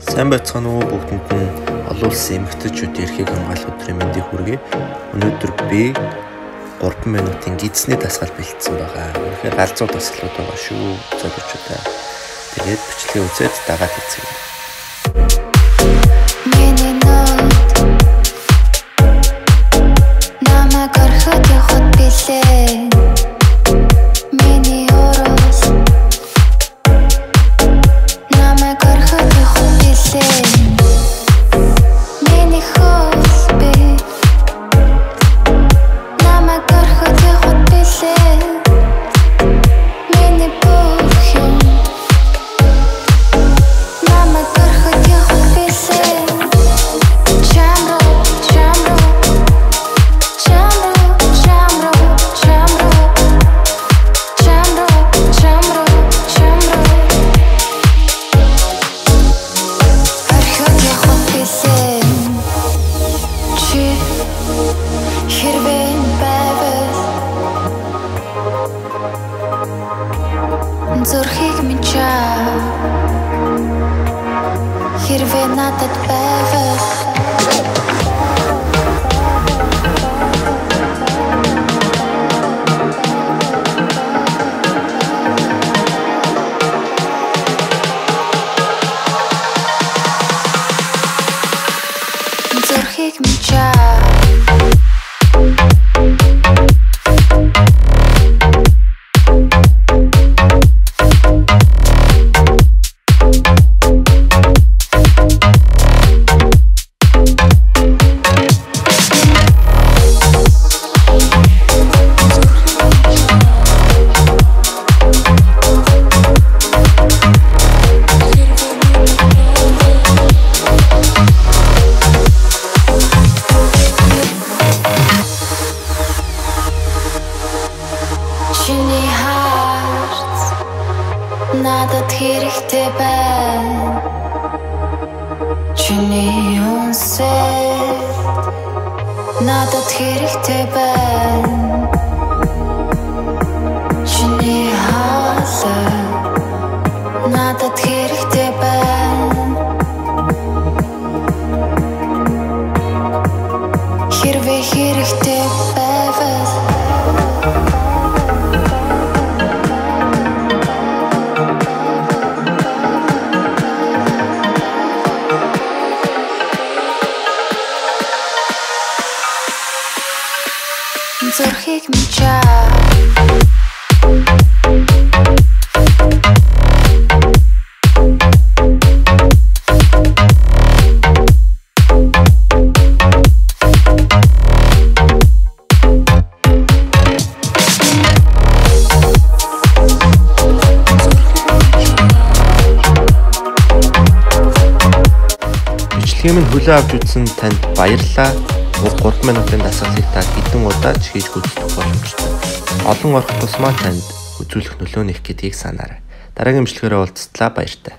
Сайн байцгаана уу бүгдэнд нь олон улсын эмэгтэйчүүд эрхийг хамгаалах өдрийн мэндийг хүргэе. Өнөөдөр би 3 минутын гидсний дасгал бэлдсэн байгаа. Үнэхээр галзуу дасгалууд байгаа шүү. Зөвлөчтэй. Тэгээд бичлэгээ үзээд дагаад хийцгээе. Зүрхийг минь чаа хэрвээ надад байвал зүрхийг минь чаа Чиний харц надад хэрэгтэй байна. Чиний үнсэл надад хэрэгтэй байна. Чиний хаалт надад хэрэгтэй байна. Хэрвээ хэрэгтэй байвал зүрхийг минь чаа Бичлэгийн минь хүлээн авч үзсэн танд баярлалаа. 3 минутын дасгалыг та хэдэн удаа ч хийж гүйцэтгэх боломжтой. Олон орох тусмаа танд үзүүлэх нөлөө нэх гэдгийг санаарай. Дараагийн бичлэгээр уулзтлаа баяртай.